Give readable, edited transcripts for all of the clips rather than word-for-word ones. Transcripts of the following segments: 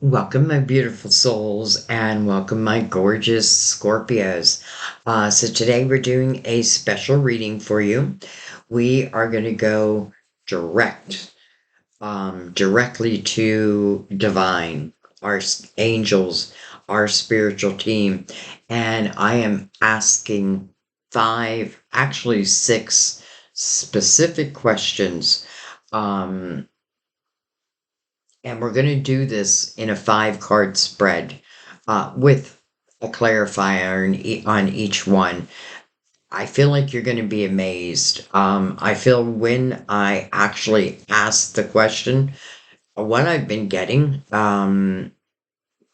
Welcome, my beautiful souls, and welcome, my gorgeous Scorpios. So today we're doing a special reading for you. We are going to go direct, directly to divine, angels, our spiritual team, and I am asking five, actually six specific questions. Um, and we're going to do this in a 5 card spread with a clarifier on each one. I feel like you're going to be amazed. I feel when I actually ask the question, what I've been getting,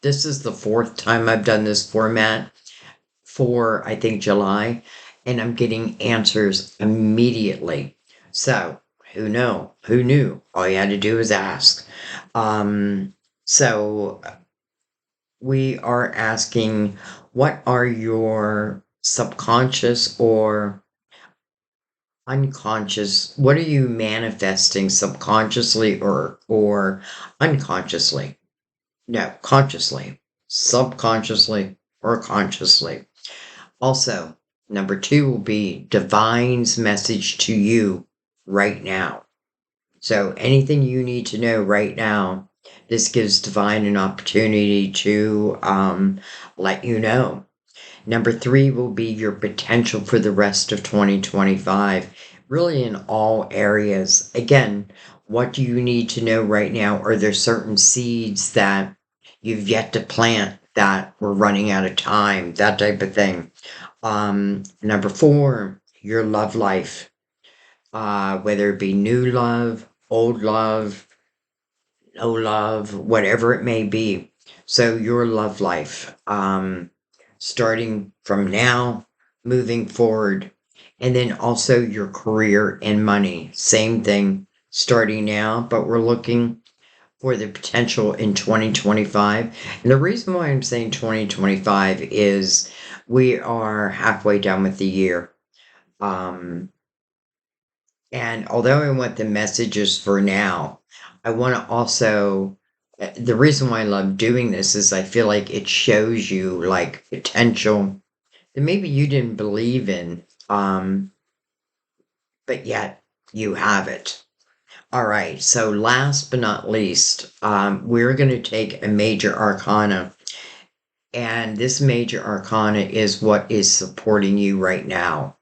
this is the 4th time I've done this format for, I think, July, and I'm getting answers immediately. So, who know? Who knew? All you had to do was ask. Um, so we are asking, what are your subconscious or unconscious? What are you manifesting subconsciously or unconsciously? No, consciously, subconsciously, or consciously. Also, number 2 will be divine's message to you right now. So anything you need to know right now, this gives divine an opportunity to let you know. Number 3 will be your potential for the rest of 2025, really in all areas. Again, what do you need to know right now? Are there certain seeds that you've yet to plant that we're running out of time? That type of thing. Number 4, your love life, whether it be new love, old love, no love, whatever it may be. So your love life, starting from now, moving forward, and then also your career and money. Same thing, starting now, but we're looking for the potential in 2025. And the reason why I'm saying 2025 is we are halfway done with the year. Um, and although I want the messages for now, I want to also, the reason why I love doing this is I feel like it shows you like potential that maybe you didn't believe in, but yet you have it. All right, so last but not least, we're going to take a major arcana. And this major arcana is what is supporting you right now.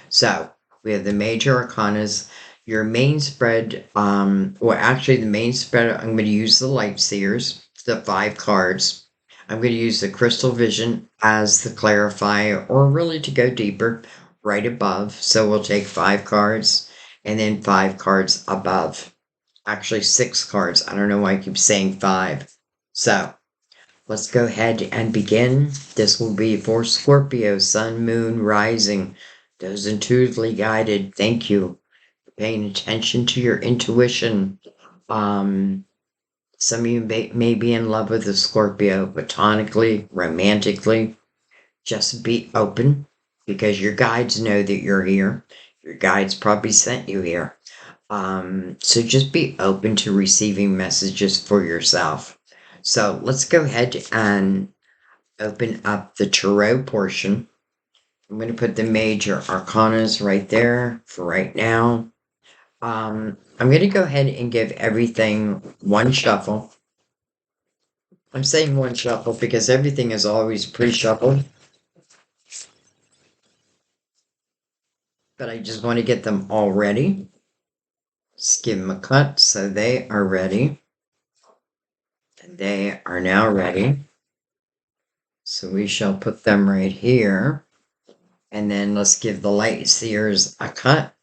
So we have the major arcanas. Your main spread, well, actually, the main spread, I'm going to use the light seers, the 5 cards. I'm going to use the crystal vision as the clarifier, or really to go deeper, right above. So we'll take 5 cards and then 5 cards above. Actually, 6 cards. I don't know why I keep saying 5. So let's go ahead and begin. This will be for Scorpio, Sun, Moon, Rising. Those intuitively guided, thank you for paying attention to your intuition. Some of you may be in love with a Scorpio, platonically, romantically. Just be open because your guides know that you're here. Your guides probably sent you here. So just be open to receiving messages for yourself. So let's go ahead and open up the tarot portion. I'm going to put the major arcanas right there for right now. I'm going to go ahead and give everything one shuffle. I'm saying one shuffle because everything is always pre-shuffled, but I just want to get them all ready. Just give them a cut so they are ready. And they are now ready. So we shall put them right here. And then let's give the light seers a cut.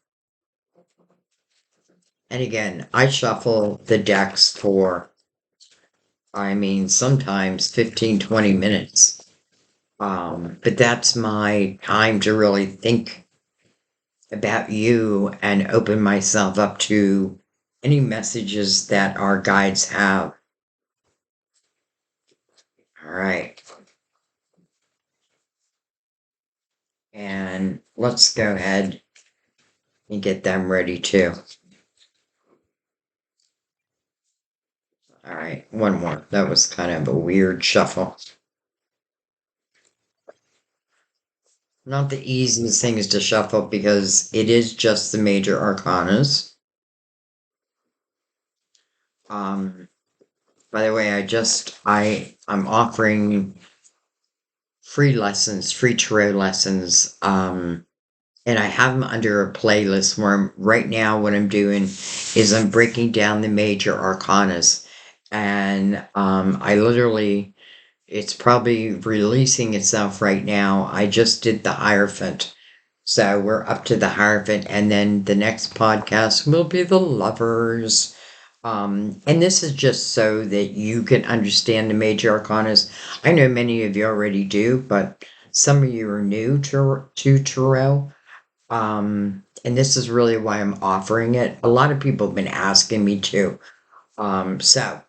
And again, I shuffle the decks for, sometimes 15, 20 minutes. But that's my time to really think about you and open myself up to any messages that our guides have. All right. And let's go ahead and get them ready too. All right, one more. That was kind of a weird shuffle. Not the easiest thing is to shuffle because it is just the major arcanas. Um, by the way, I'm offering free lessons, free tarot lessons. And I have them under a playlist where right now what I'm doing is I'm breaking down the major arcanas. And I literally, it's probably releasing itself right now. I just did the Hierophant. So we're up to the Hierophant, and then the next podcast will be the Lovers. And this is just so that you can understand the major arcanas. I know many of you already do, but some of you are new to tarot. And this is really why I'm offering it. A lot of people have been asking me to. So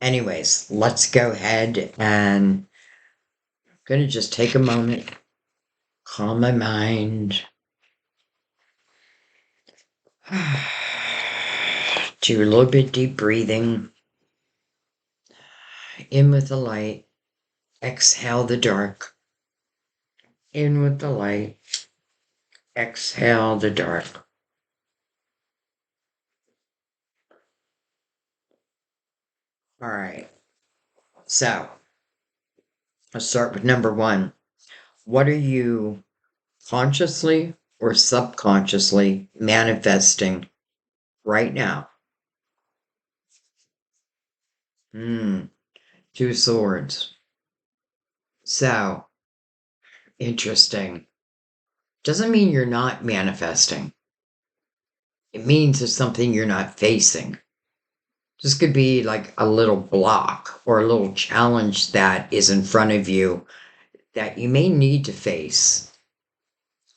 anyways, let's go ahead and I'm gonna just take a moment, calm my mind. Do a little bit deep breathing. In with the light. Exhale the dark. In with the light. Exhale the dark. All right. So let's start with number one. What are you consciously or subconsciously manifesting right now? Two swords. So interesting. Doesn't mean you're not manifesting. It means it's something you're not facing. This could be like a little block or a little challenge that is in front of you that you may need to face.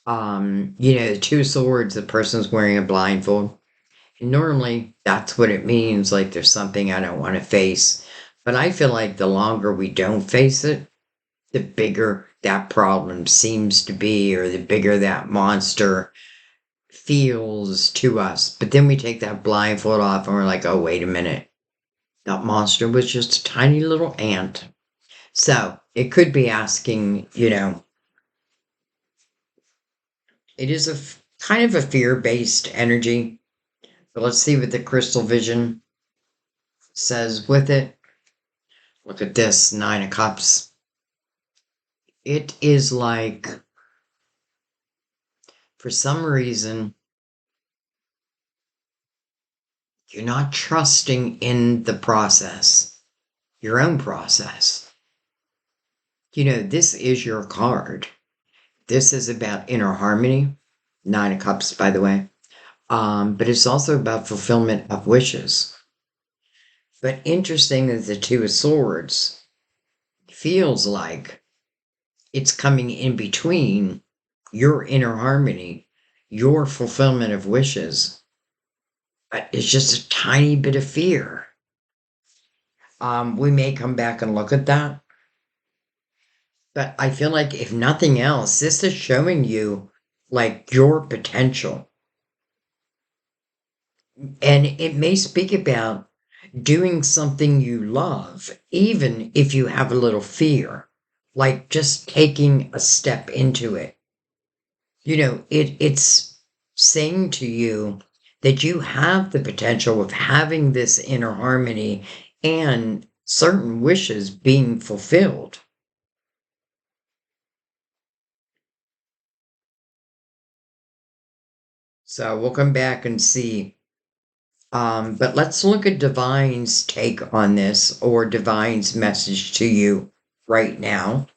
The two swords, the person's wearing a blindfold. And normally that's what it means, like there's something I don't want to face. But I feel like the longer we don't face it, the bigger that problem seems to be, or the bigger that monster feels to us. But then we take that blindfold off and we're like, oh, wait a minute. That monster was just a tiny little ant. So it could be asking, it is kind of a fear-based energy. But let's see what the crystal vision says with it. Look at this, Nine of Cups. It is like, for some reason, you're not trusting in the process, your own process. This is your card. This is about inner harmony. Nine of Cups, by the way. But it's also about fulfillment of wishes. But interesting that the Two of Swords feels like it's coming in between your inner harmony, your fulfillment of wishes. But it's just a tiny bit of fear. We may come back and look at that. But I feel like if nothing else, this is showing you like your potential. And it may speak about doing something you love, even if you have a little fear, like just taking a step into it. It's saying to you that you have the potential of having this inner harmony and certain wishes being fulfilled. So we'll come back and see. But let's look at Divine's take on this, or Divine's message to you right now.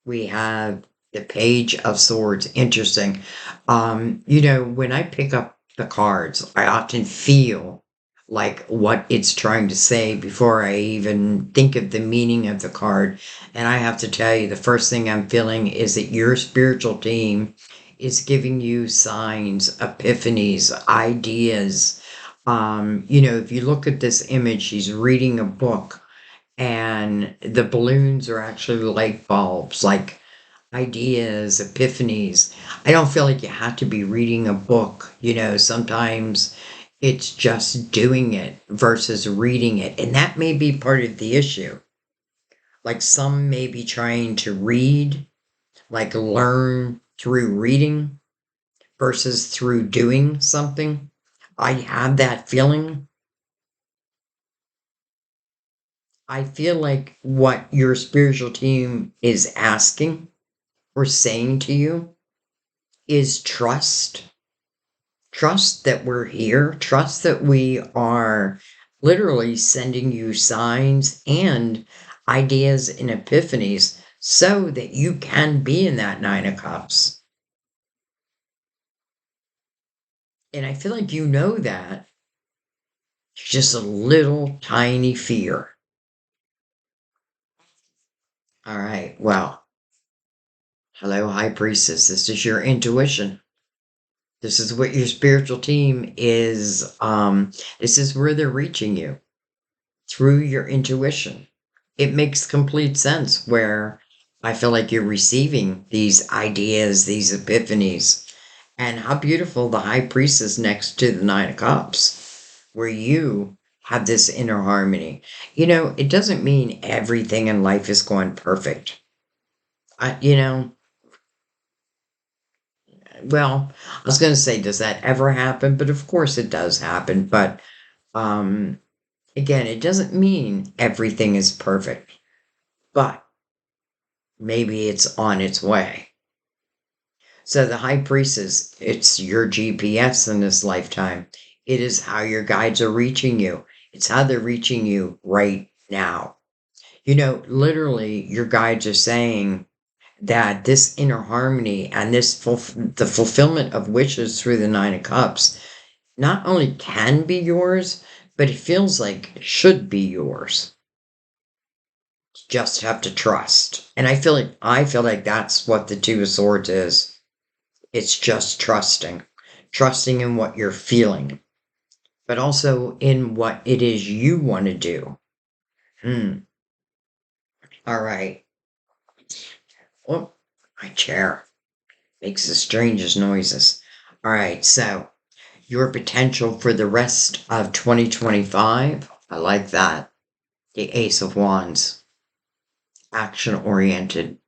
We have the Page of Swords. Interesting. When I pick up the cards, I often feel like what it's trying to say before I even think of the meaning of the card. And I have to tell you, the first thing I'm feeling is that your spiritual team is giving you signs, epiphanies, ideas. If you look at this image, she's reading a book, and the balloons are actually light bulbs, like ideas, epiphanies. I don't feel like you have to be reading a book. Sometimes It's just doing it versus reading it. And that may be part of the issue. Like some may be trying to read, like learn through reading versus through doing something. I have that feeling. I feel like what your spiritual team is asking or saying to you is trust. Trust that we're here. Trust that we are literally sending you signs and ideas and epiphanies so that you can be in that Nine of Cups. And I feel like you know that. It's just a little tiny fear. All right. Well, hello, High Priestess. This is your intuition. This is what your spiritual team is. This is where they're reaching you through your intuition. It makes complete sense where I feel like you're receiving these ideas, these epiphanies, and how beautiful the High Priestess next to the Nine of Cups, where you have this inner harmony. It doesn't mean everything in life is going perfect. I, you know, well, I was going to say, does that ever happen? But of course it does happen. But um, again, it doesn't mean everything is perfect. But maybe it's on its way. So the high priestess, it's your GPS in this lifetime. It is how your guides are reaching you. It's how they're reaching you right now. Literally, your guides are saying that this inner harmony and the fulfillment of wishes through the Nine of Cups not only can be yours, but it feels like it should be yours. You just have to trust. And I feel like that's what the Two of Swords is. It's just trusting. Trusting in what you're feeling, but also in what it is you want to do. All right. Oh, my chair makes the strangest noises. All right, so your potential for the rest of 2025. I like that. The Ace of Wands. Action oriented.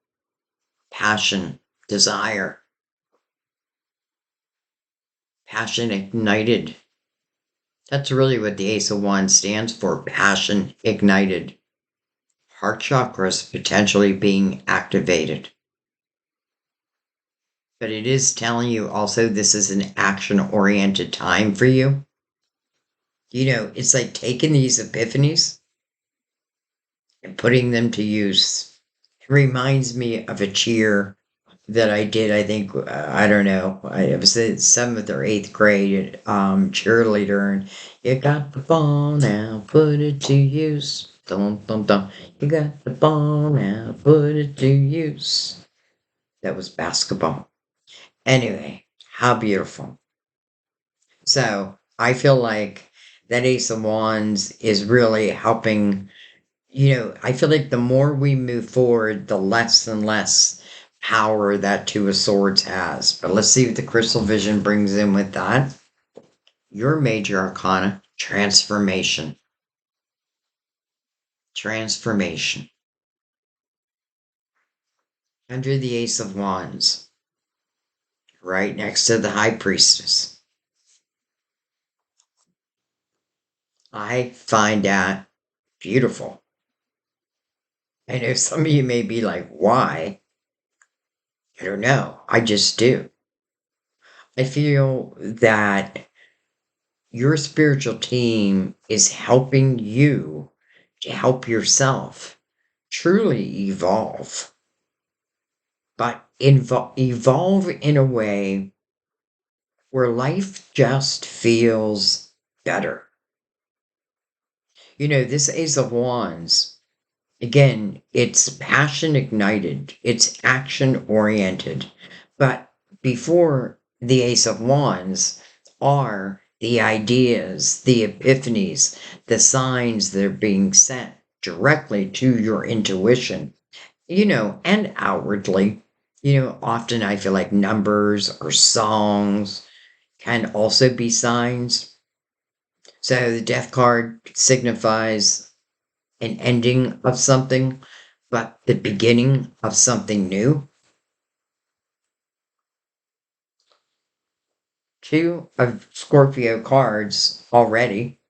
Passion. Desire. Passion ignited. That's really what the Ace of Wands stands for. Passion ignited. Heart chakras potentially being activated. But it is telling you also this is an action oriented time for you. It's like taking these epiphanies and putting them to use. It reminds me of a cheer that I did. I think, I don't know, I was in 7th or 8th grade cheerleader. And you got the ball now, put it to use. Dum, dum, dum. You got the ball now, put it to use. That was basketball. Anyway, how beautiful. So I feel like that Ace of Wands is really helping. I feel like the more we move forward, the less and less power that Two of Swords has. But let's see what the Crystal Vision brings in with that. Your major arcana, transformation. Transformation. Under the Ace of Wands, right next to the High Priestess. I find that beautiful. I know some of you may be like, why? I don't know. I just do. I feel that your spiritual team is helping you to help yourself truly evolve, but evolve in a way where life just feels better. This Ace of Wands, again, it's passion ignited, it's action oriented. But before the Ace of Wands are the ideas, the epiphanies, the signs that are being sent directly to your intuition, and outwardly. Often I feel like numbers or songs can also be signs. So the death card signifies an ending of something, but the beginning of something new. Two of Scorpio cards already.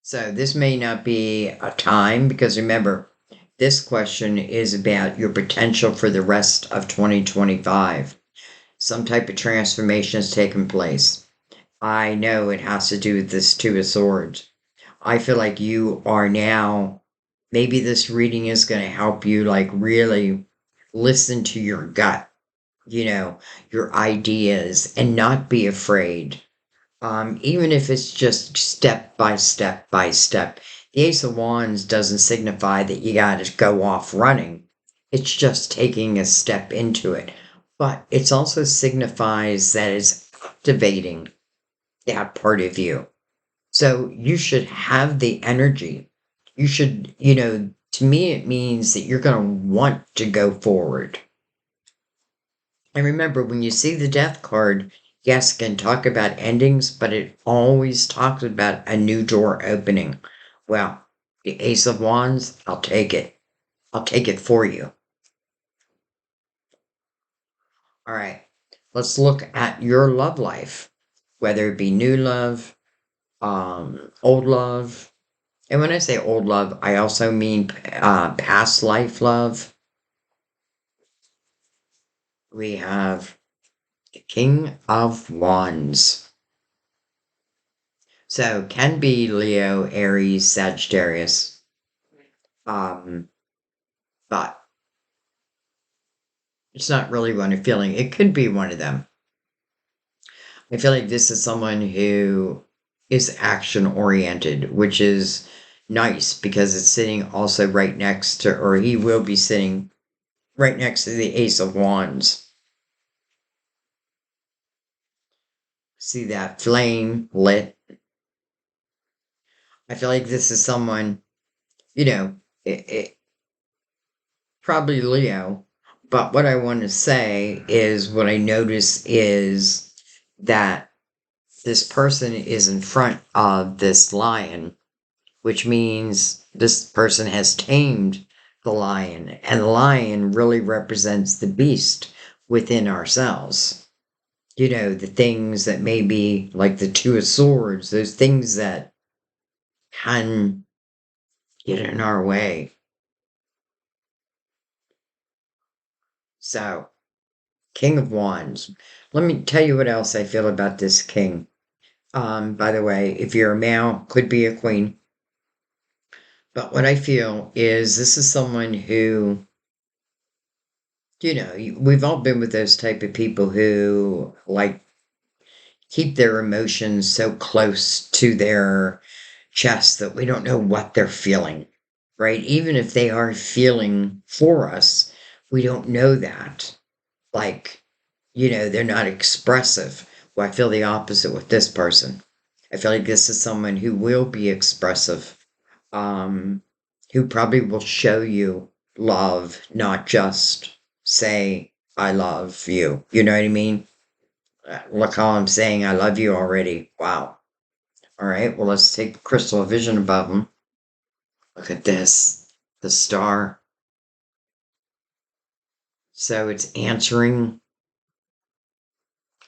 So this may not be a time, because remember, this question is about your potential for the rest of 2025. Some type of transformation has taken place. I know it has to do with this Two of Swords. I feel like you are now, maybe this reading is going to help you like really listen to your gut, your ideas, and not be afraid. Even if it's just step by step by step. The Ace of Wands doesn't signify that you got to go off running. It's just taking a step into it. But it also signifies that it's activating that part of you. So you should have the energy. You should, to me, it means that you're going to want to go forward. And remember, when you see the death card, yes, it can talk about endings, but it always talks about a new door opening. Well, the Ace of Wands, I'll take it. I'll take it for you. All right, let's look at your love life, whether it be new love, old love. And when I say old love, I also mean past life love. We have the King of Wands. So can be Leo, Aries, Sagittarius. But it's not really one I'm feeling. It could be one of them. I feel like this is someone who is action oriented, which is nice because it's sitting also right next to, or he will be sitting right next to the Ace of Wands. See that flame lit? I feel like this is someone, it probably Leo. But what I want to say is what I notice is that this person is in front of this lion, which means this person has tamed the lion, and the lion really represents the beast within ourselves. The things that may be like the Two of Swords, those things that can get in our way. So, King of Wands. Let me tell you what else I feel about this king. By the way, if you're a male, could be a queen. But what I feel is this is someone who, we've all been with those type of people who like keep their emotions so close to their chest that we don't know what they're feeling, right? Even if they are feeling for us, we don't know that. Like, they're not expressive. Well, I feel the opposite with this person. I feel like this is someone who will be expressive, um, who probably will show you love, not just say, I love you. You know what I mean? Look how I'm saying I love you already. Wow. All right, well, let's take the crystal vision above them. Look at this, the star. So it's answering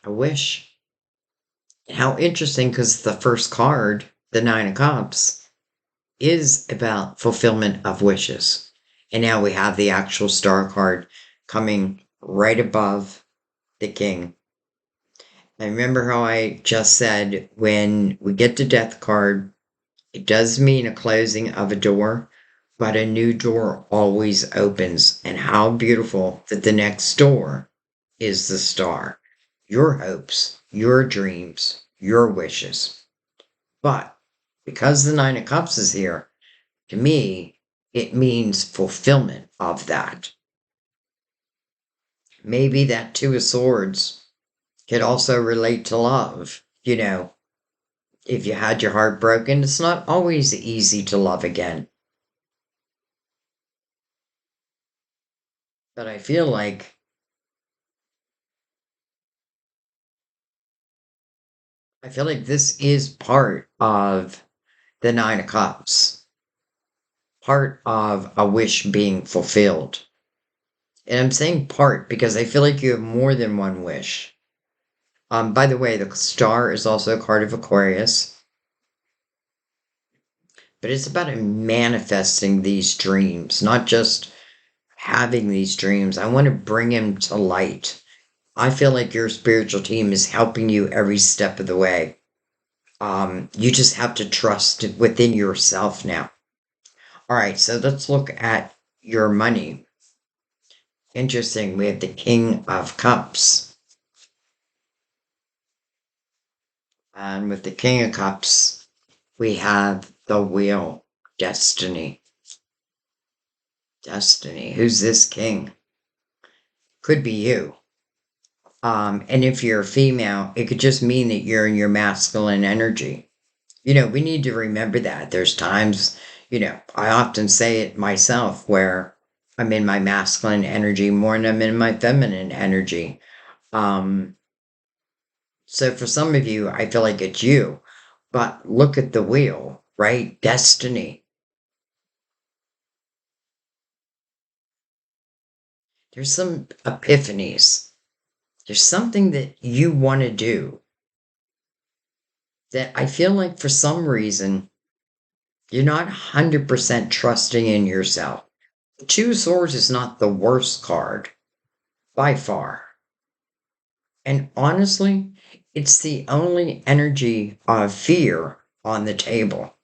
a wish. How interesting, because the first card, the Nine of Cups, is about fulfillment of wishes. And now we have the actual star card coming right above the king. And remember how I just said when we get the death card, it does mean a closing of a door, but a new door always opens. And how beautiful that the next door is the star. Your hopes, your dreams, your wishes. But because the Nine of Cups is here, to me, it means fulfillment of that. Maybe that Two of Swords could also relate to love. If you had your heart broken, it's not always easy to love again. But I feel like I feel like this is part of the Nine of Cups, part of a wish being fulfilled. And I'm saying part because I feel like you have more than one wish. By the way, the star is also a card of Aquarius, but it's about manifesting these dreams, not just having these dreams. I want to bring them to light. I feel like your spiritual team is helping you every step of the way. You just have to trust within yourself now. All right, so let's look at your money. Interesting. We have the King of Cups. And with the King of Cups, we have the Wheel, Destiny. Destiny. Who's this king? Could be you. And if you're a female, it could just mean that you're in your masculine energy. We need to remember that. There's times, I often say it myself where I'm in my masculine energy more than I'm in my feminine energy. Um, so for some of you, I feel like it's you. But look at the wheel, right? Destiny. There's some epiphanies. There's something that you want to do that I feel like for some reason you're not 100% trusting in yourself. The Two of Swords is not the worst card by far. And honestly, it's the only energy of fear on the table.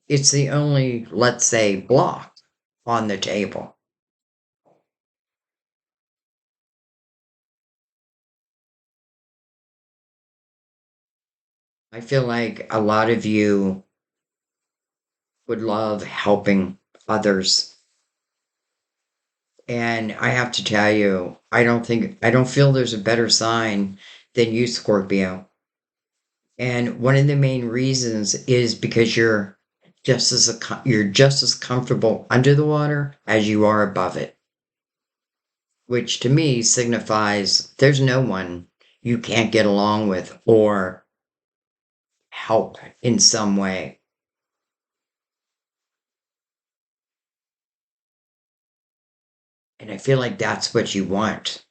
It's the only, let's say, block on the table. I feel like a lot of you would love helping others. And I have to tell you, I don't feel there's a better sign than you, Scorpio. And one of the main reasons is because you're just as comfortable under the water as you are above it, which to me signifies there's no one you can't get along with or help in some way. And I feel like that's what you want.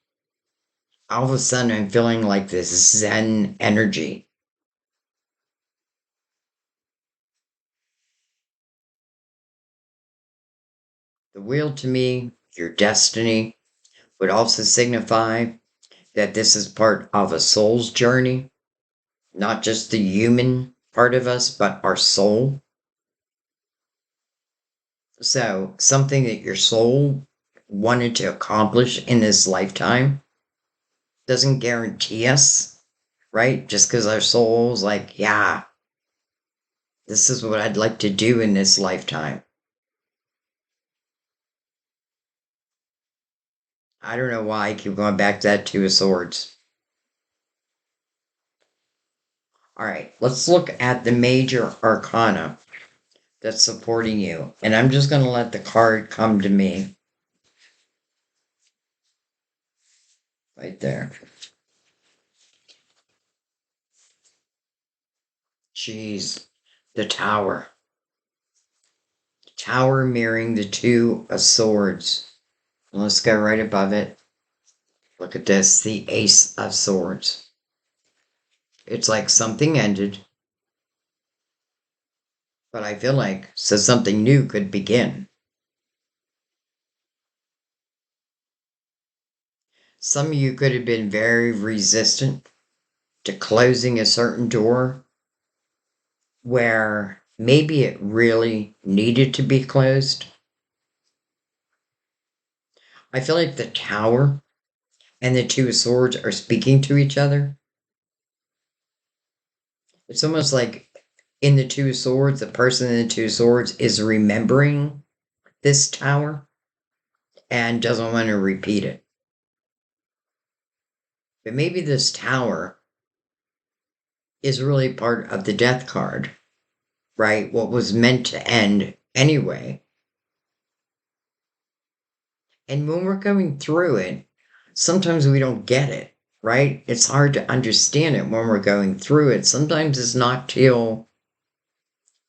All of a sudden, I'm feeling like this Zen energy. The wheel to me, your destiny, would also signify that this is part of a soul's journey, not just the human part of us, but our soul. So, something that your soul wanted to accomplish in this lifetime doesn't guarantee us, right? Just because our soul's like, yeah, this is what I'd like to do in this lifetime. I don't know why I keep going back to that Two of Swords. All right, let's look at the major arcana that's supporting you. And I'm just going to let the card come to me. Right there. Jeez. The Tower. Tower mirroring the Two of Swords. Let's go right above it. Look at this. The Ace of Swords. It's like something ended. But I feel like so something new could begin. Some of you could have been very resistant to closing a certain door where maybe it really needed to be closed. I feel like the Tower and the Two of Swords are speaking to each other. It's almost like in the Two of Swords, the person in the Two of Swords is remembering this tower and doesn't want to repeat it. But maybe this tower is really part of the death card, right? What was meant to end anyway. And when we're going through it, sometimes we don't get it. right? It's hard to understand it when we're going through it. Sometimes it's not till,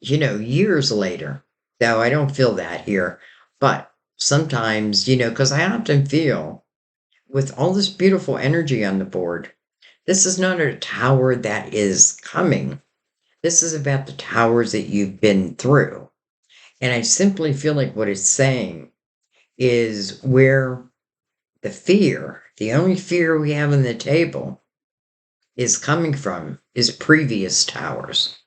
years later. Though I don't feel that here. But sometimes, because I often feel with all this beautiful energy on the board, this is not a tower that is coming. This is about the towers that you've been through. And I simply feel like what it's saying is where the only fear we have on the table is coming from is previous towers.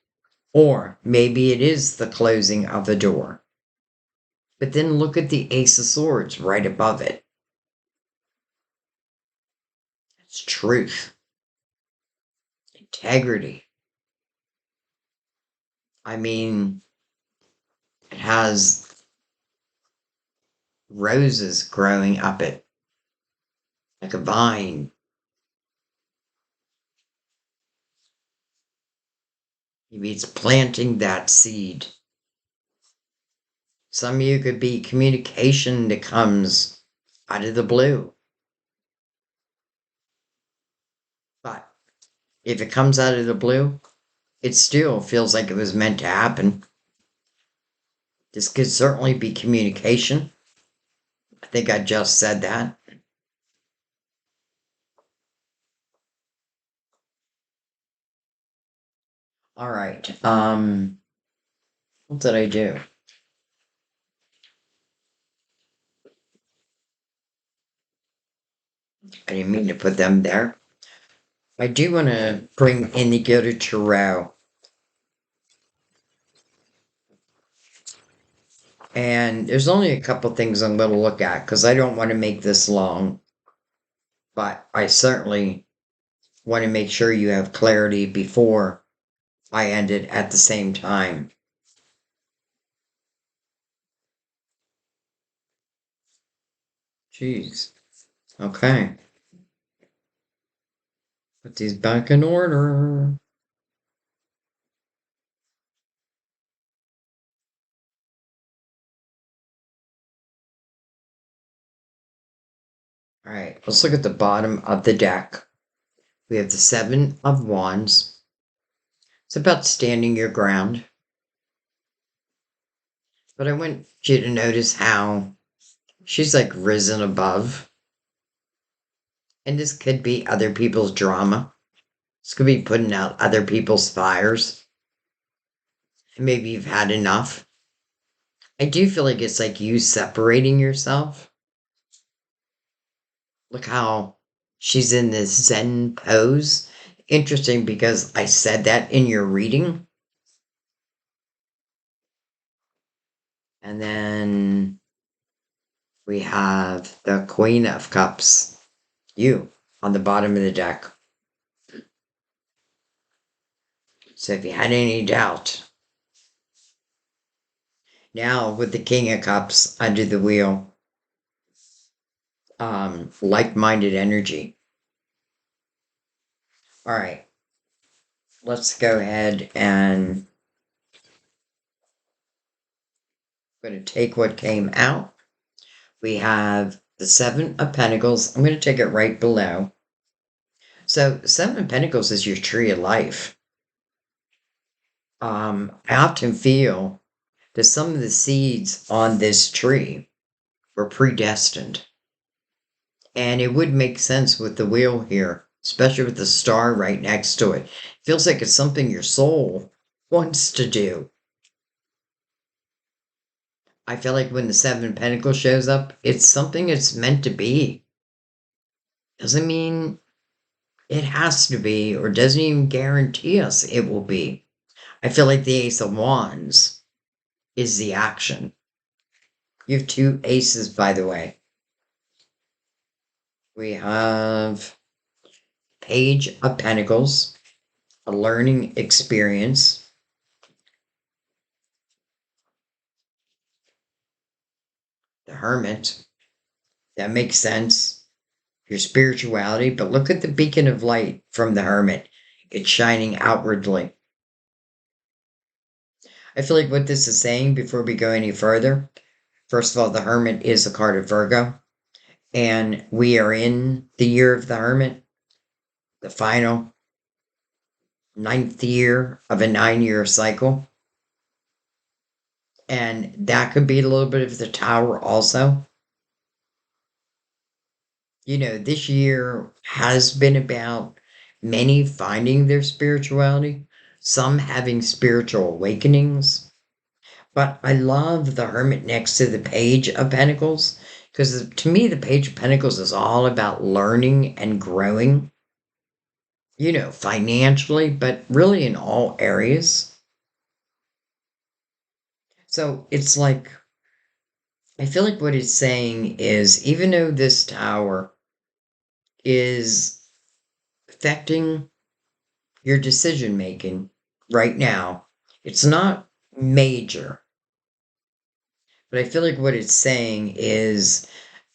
Or maybe it is the closing of a door. But then look at the Ace of Swords right above it. It's truth, integrity. I mean, it has roses growing up it like a vine. Maybe it's planting that seed. Some of you could be communication that comes out of the blue. But if it comes out of the blue, it still feels like it was meant to happen. This could certainly be communication. I think I just said that. All right. What did I do? I didn't mean to put them there. I do want to bring in the Gilded Tarot. And there's only a couple things I'm going to look at because I don't want to make this long. But I certainly want to make sure you have clarity before I end it at the same time. Jeez. Okay. Put these back in order. All right, let's look at the bottom of the deck. We have the Seven of Wands. It's about standing your ground. But I want you to notice how she's like risen above. And this could be other people's drama. This could be putting out other people's fires. And maybe you've had enough. I do feel like it's like you separating yourself. Look how she's in this Zen pose. Interesting because I said that in your reading. And then we have the Queen of Cups. You on the bottom of the deck. So if you had any doubt, now with the King of Cups under the wheel, like-minded energy. All right, let's go ahead and I'm going to take what came out. We have the Seven of Pentacles. I'm going to take it right below. So Seven of Pentacles is your tree of life. I often feel that some of the seeds on this tree were predestined. And it would make sense with the wheel here, especially with the star right next to it. Feels like it's something your soul wants to do. I feel like when the Seven of Pentacles shows up, it's something it's meant to be. Doesn't mean it has to be, or doesn't even guarantee us it will be. I feel like the Ace of Wands is the action. You have two aces, by the way. We have Page of Pentacles, a learning experience. The Hermit, that makes sense. Your spirituality, but look at the beacon of light from the Hermit. It's shining outwardly. I feel like what this is saying before we go any further, first of all, the Hermit is a card of Virgo, and we are in the year of the Hermit. the final ninth year of a 9-year cycle. And that could be a little bit of the tower also. This year has been about many finding their spirituality, some having spiritual awakenings. But I love the Hermit next to the Page of Pentacles, because to me, the Page of Pentacles is all about learning and growing, financially, but really in all areas. So it's like, I feel like what it's saying is, even though this tower is affecting your decision making right now, it's not major. But I feel like what it's saying is,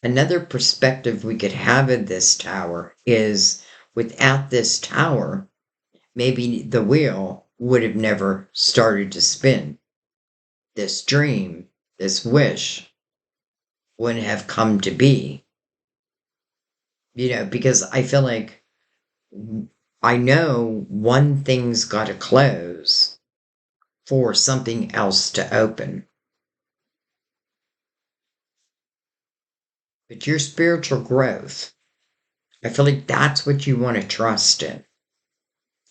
another perspective we could have of this tower is, without this tower, maybe the wheel would have never started to spin. This dream, this wish wouldn't have come to be. Because I feel like I know one thing's got to close for something else to open. But your spiritual growth, I feel like that's what you want to trust in.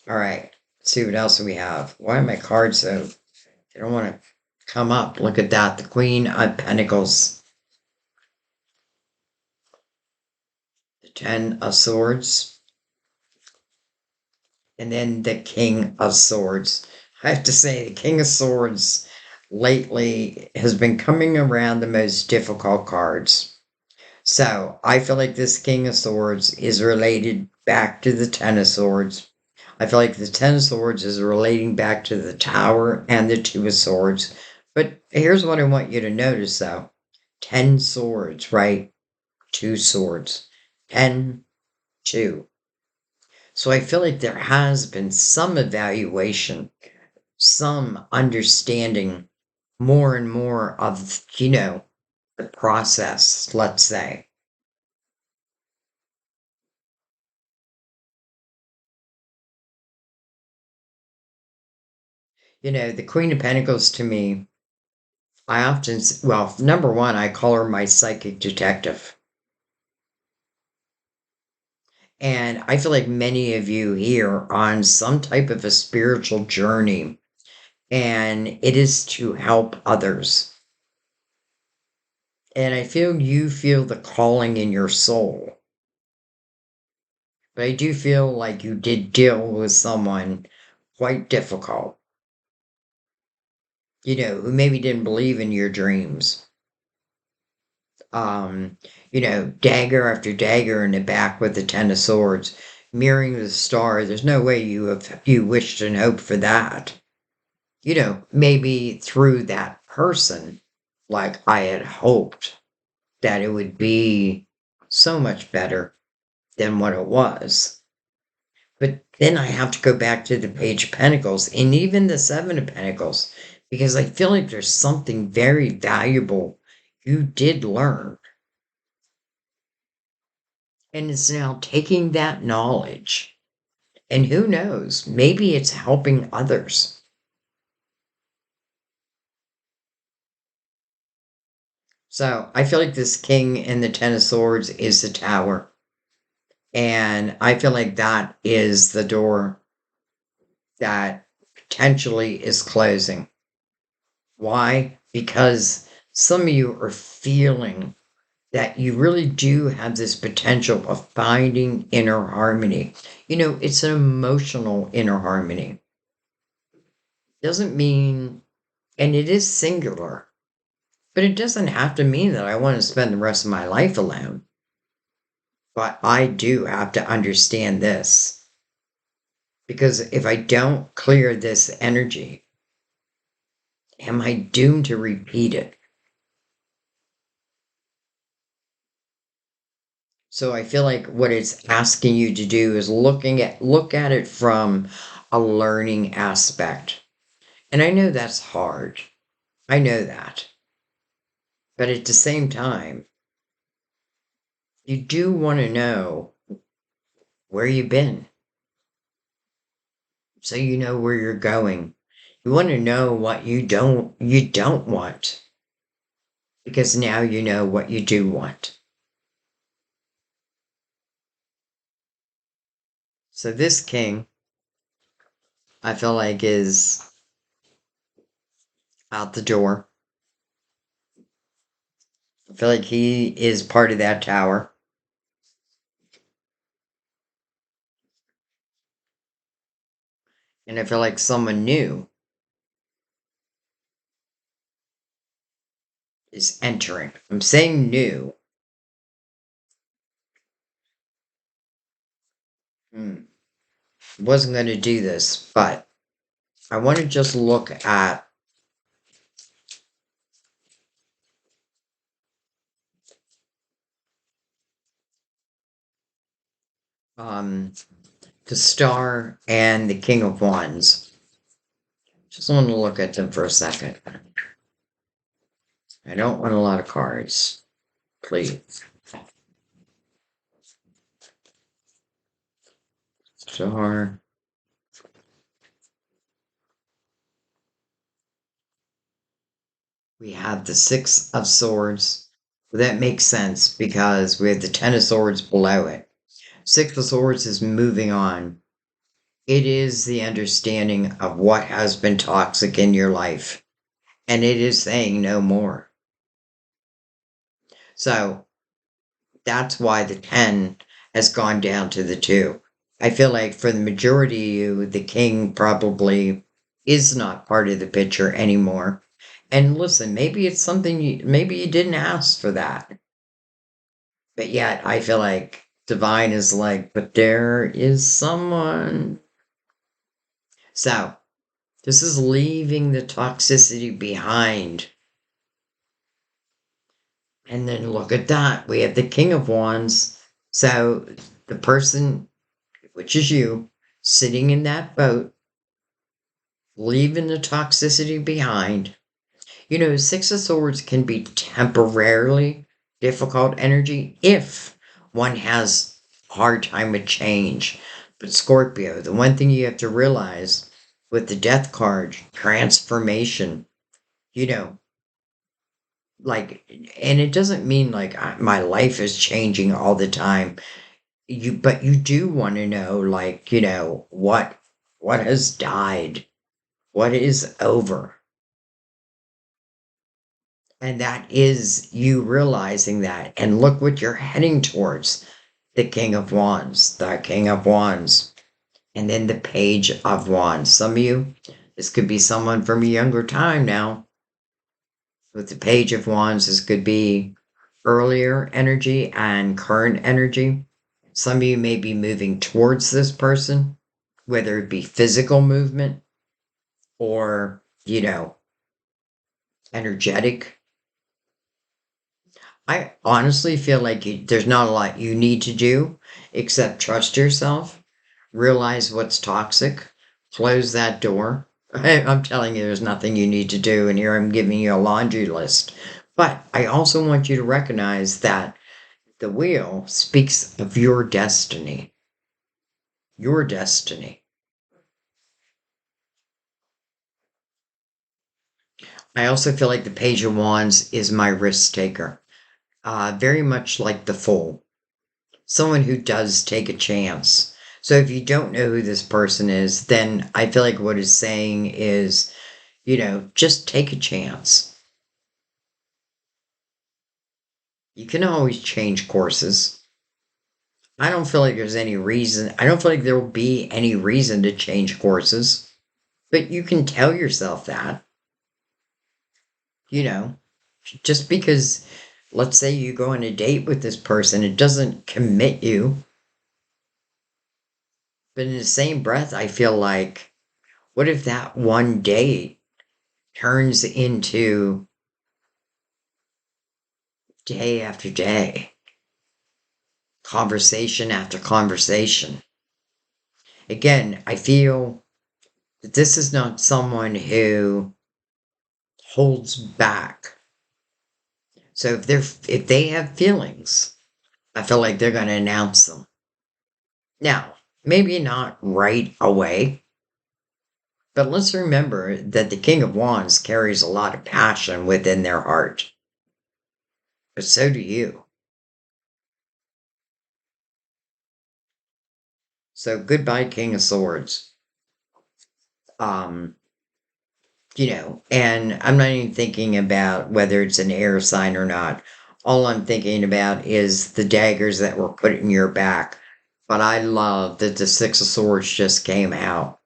All right, let's see what else we have. Why are my cards so, they don't want to come up? Look at that, the Queen of Pentacles, the Ten of Swords, and then the King of Swords. I have to say, the King of Swords lately has been coming around the most difficult cards. So I feel like this King of Swords is related back to the Ten of Swords. I feel like the Ten of Swords is relating back to the Tower and the Two of Swords. But here's what I want you to notice, though. 10 swords, right? 2 swords. 10, 2. So I feel like there has been some evaluation, some understanding more and more of, the process, let's say. The Queen of Pentacles to me, I often, well, number one, I call her my psychic detective. And I feel like many of you here are on some type of a spiritual journey, and it is to help others. And I feel you feel the calling in your soul. But I do feel like you did deal with someone quite difficult, who maybe didn't believe in your dreams. Dagger after dagger in the back with the Ten of Swords, mirroring the star. There's no way you wished and hoped for that. Maybe through that person, like I had hoped that it would be so much better than what it was. But then I have to go back to the Page of Pentacles and even the Seven of Pentacles, because I feel like there's something very valuable you did learn. And it's now taking that knowledge, and who knows, maybe it's helping others. So I feel like this King and the Ten of Swords is the Tower. And I feel like that is the door that potentially is closing. Why? Because some of you are feeling that you really do have this potential of finding inner harmony. It's an emotional inner harmony. Doesn't mean, and it is singular, but it doesn't have to mean that I want to spend the rest of my life alone. But I do have to understand this, because if I don't clear this energy, am I doomed to repeat it? So I feel like what it's asking you to do is look at it from a learning aspect. And I know that's hard. I know that. But at the same time, you do want to know where you've been. so you know where you're going. You want to know what you don't want, because now you know what you do want. So this king, I feel like, is out the door. I feel like he is part of that tower. And I feel like someone new is entering. I'm saying new. Wasn't going to do this, but I want to just look at um, the Star and the King of Wands. Just want to look at them for a second. I don't want a lot of cards, please. Star. We have the Six of Swords. That makes sense because we have the Ten of Swords below it. Six of Swords is moving on. It is the understanding of what has been toxic in your life, and it is saying no more. So that's why the 10 has gone down to the 2. I feel like for the majority of you, the king probably is not part of the picture anymore. And listen, maybe it's something maybe you didn't ask for that. But yet I feel like divine is like, but there is someone. So this is leaving the toxicity behind. And then look at that. We have the King of Wands. So the person, which is you, sitting in that boat, leaving the toxicity behind. You know, Six of Swords can be temporarily difficult energy if one has a hard time with change. But Scorpio, the one thing you have to realize with the Death card, transformation, you know, like, and it doesn't mean like my life is changing all the time. But you do want to know, like, what has died, what is over. And that is you realizing that. And look what you're heading towards, the King of Wands, the King of Wands, and then the Page of Wands. Some of you, this could be someone from a younger time now. With the Page of Wands, this could be earlier energy and current energy. Some of you may be moving towards this person, whether it be physical movement or, energetic. I honestly feel like there's not a lot you need to do except trust yourself, realize what's toxic, close that door. I'm telling you, there's nothing you need to do, and here I'm giving you a laundry list. But I also want you to recognize that the wheel speaks of your destiny. Your destiny. I also feel like the Page of Wands is my risk taker. Very much like the Fool. Someone who does take a chance. So if you don't know who this person is, then I feel like what it's saying is, just take a chance. You can always change courses. I don't feel like there's any reason, I don't feel like there will be any reason to change courses, but you can tell yourself that, you know, just because, let's say you go on a date with this person, it doesn't commit you. But in the same breath, I feel like, what if that one date turns into day after day, conversation after conversation? Again, I feel that this is not someone who holds back. So if they have feelings, I feel like they're going to announce them. Now, maybe not right away, But let's remember that the King of Wands carries a lot of passion within their heart. But so do you. So goodbye, King of Swords. Um, and I'm not even thinking about whether it's an air sign or not. All I'm thinking about is the daggers that were put in your back. But I love that the Six of Swords just came out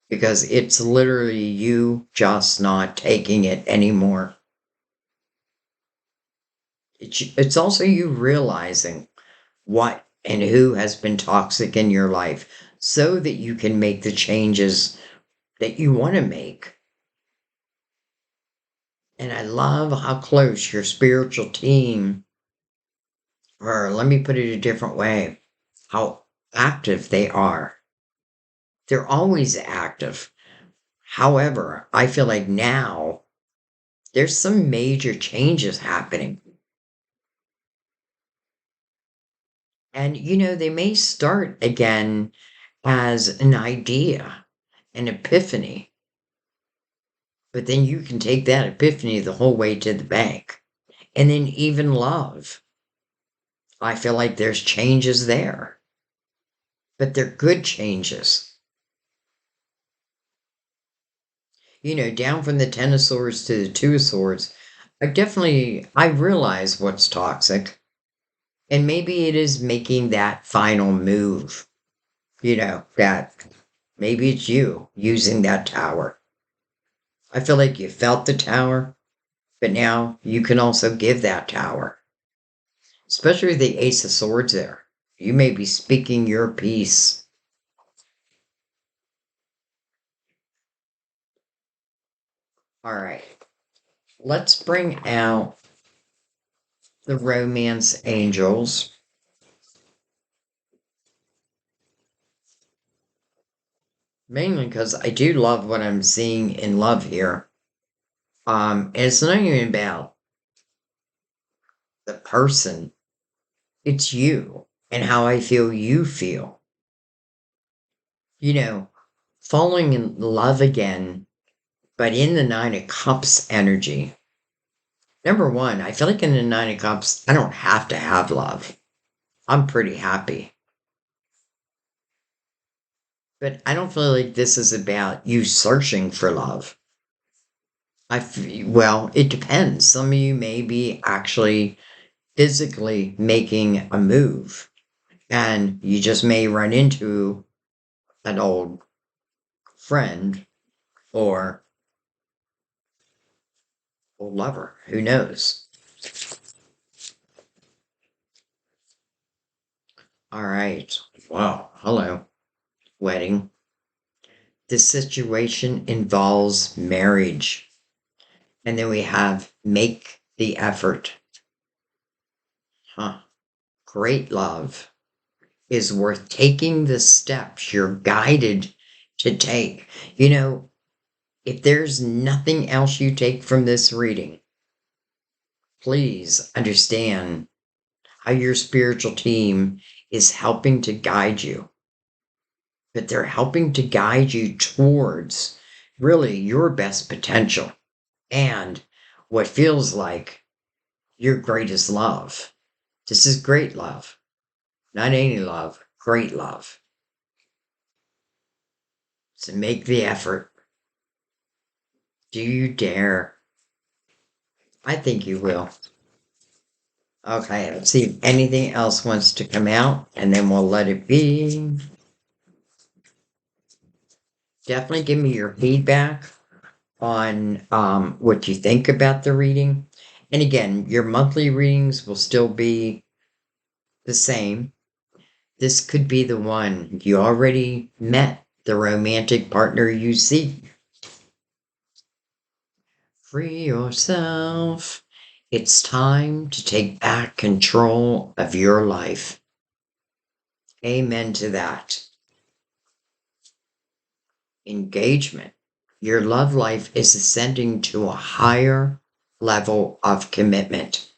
because it's literally you just not taking it anymore. It's also you realizing what and who has been toxic in your life so that you can make the changes that you want to make. And I love how close your spiritual team, or let me put it a different way, how active they are. They're always active. However, I feel like now there's some major changes happening. And, they may start again as an idea, an epiphany, but then you can take that epiphany the whole way to the bank. And then even love. I feel like there's changes there, but they're good changes. Down from the Ten of Swords to the Two of Swords, I realize what's toxic. And maybe it is making that final move, that maybe it's you using that tower. I feel like you felt the tower, but now you can also give that tower. Especially the Ace of Swords there. You may be speaking your piece. All right. Let's bring out the romance angels. Mainly because I do love what I'm seeing in love here. And it's not even about the person. It's you and how I feel you feel. You know, falling in love again, but in the Nine of Cups energy. Number one, I feel like in the Nine of Cups, I don't have to have love. I'm pretty happy. But I don't feel like this is about you searching for love. Well, it depends. Some of you may be actually physically making a move, and you just may run into an old friend or old lover. Who knows? All right. Wow. Hello. Wedding. This situation involves marriage. And then we have make the effort. Huh. Great love is worth taking the steps you're guided to take. If there's nothing else you take from this reading, please understand how your spiritual team is helping to guide you. But they're helping to guide you towards really your best potential and what feels like your greatest love. This is great love, not any love, great love. So make the effort. Do you dare? I think you will. Okay, let's see if anything else wants to come out, and then we'll let it be. Definitely give me your feedback on what you think about the reading. And again, your monthly readings will still be the same. This could be the one you already met the romantic partner you seek. Free yourself. It's time to take back control of your life. Amen to that. Engagement. Your love life is ascending to a higher level of commitment.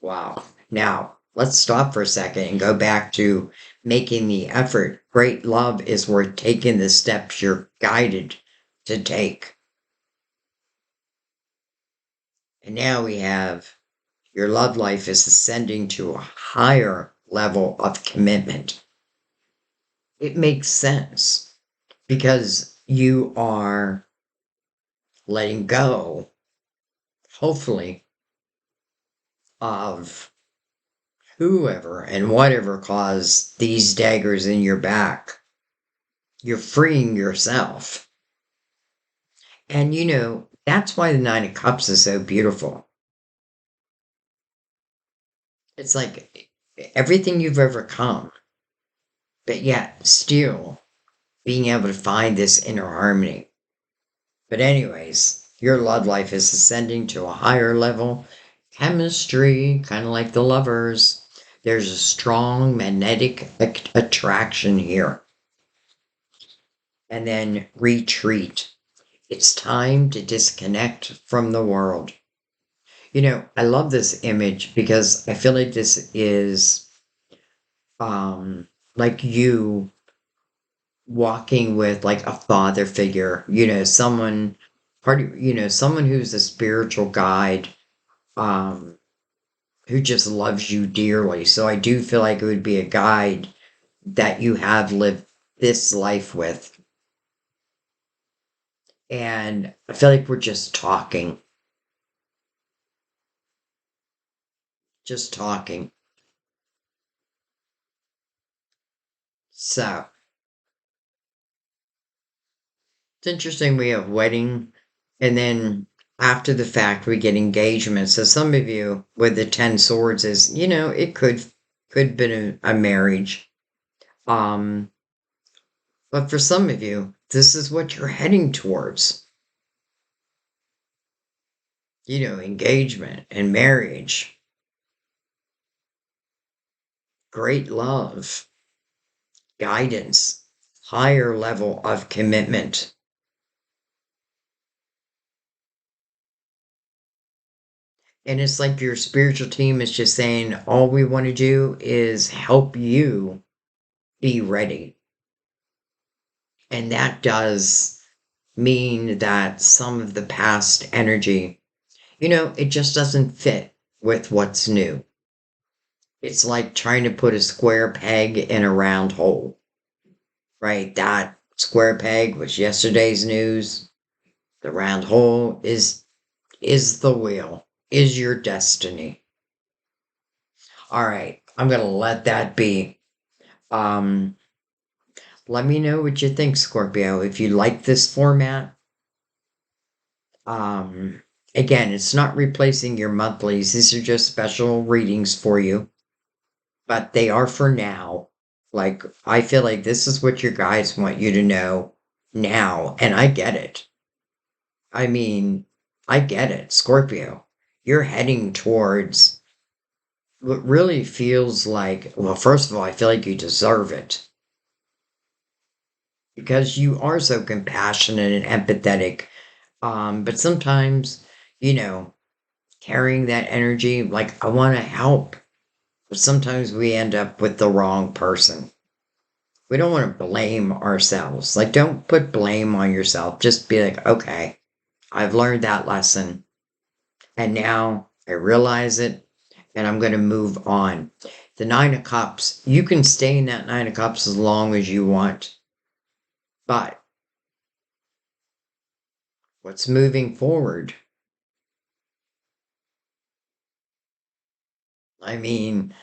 Wow. Now, let's stop for a second and go back to making the effort. Great love is worth taking the steps you're guided to take. And now we have your love life is ascending to a higher level of commitment. It makes sense because you are letting go, hopefully, of whoever and whatever caused these daggers in your back. You're freeing yourself. And that's why the Nine of Cups is so beautiful. It's like everything you've overcome, but yet still being able to find this inner harmony. But anyways, your love life is ascending to a higher level. Chemistry, kind of like the lovers. There's a strong magnetic attraction here. And then retreat. It's time to disconnect from the world. I love this image because I feel like this is like you walking with like a father figure, someone who's a spiritual guide, um, who just loves you dearly. So I do feel like it would be a guide that you have lived this life with. And I feel like we're just talking. Just talking. So it's interesting we have wedding and then after the fact we get engagement. So some of you with the 10 swords is, it could have been a marriage. Um, but for some of you, this is what you're heading towards. Engagement and marriage. Great love, guidance, higher level of commitment. And it's like your spiritual team is just saying, all we want to do is help you be ready. And that does mean that some of the past energy, it just doesn't fit with what's new. It's like trying to put a square peg in a round hole, right? That square peg was yesterday's news. The round hole is the wheel, is your destiny. All right, I'm gonna let that be. Um, Let me know what you think, Scorpio. If you like this format, um, again, it's not replacing your monthlies. These are just special readings for you, but they are for now. Like, I feel like this is what your guides want you to know now, and I get it. I mean, I get it, Scorpio. You're heading towards what really feels like, well, first of all, I feel like you deserve it because you are so compassionate and empathetic. But sometimes, you know, carrying that energy, like, I want to help, but sometimes we end up with the wrong person. We don't want to blame ourselves. Like, don't put blame on yourself. Just be like, okay, I've learned that lesson. And now I realize it and I'm going to move on. The Nine of Cups, you can stay in that Nine of Cups as long as you want. But what's moving forward? I mean,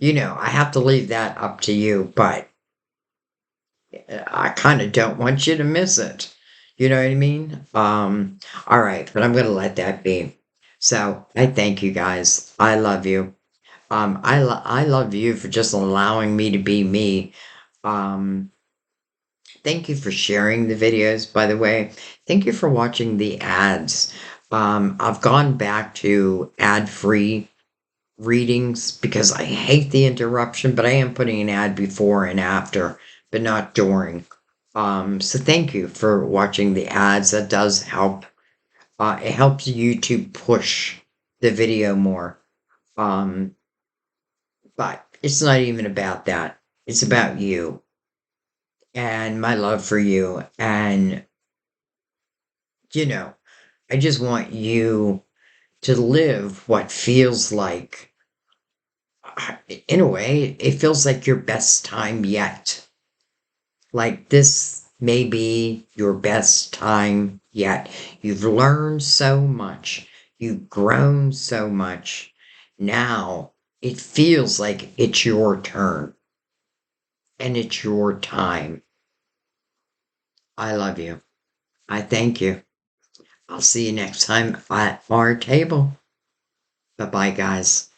I have to leave that up to you, but I kind of don't want you to miss it. You know what I mean? All right, but I'm going to let that be. So I thank you guys. I love you. I love you for just allowing me to be me. Um, Thank you for sharing the videos, by the way. Thank you for watching the ads. I've gone back to ad-free readings because I hate the interruption, but I am putting an ad before and after, but not during. So thank you for watching the ads. That does help. It helps YouTube push the video more. Um, but it's not even about that. It's about you and my love for you. And you know, I just want you to live what feels like, in a way, it feels like your best time yet. Like this may be your best time yet. You've learned so much. You've grown so much. Now it feels like it's your turn and it's your time. I love you. I thank you. I'll see you next time at our table. Bye bye, guys.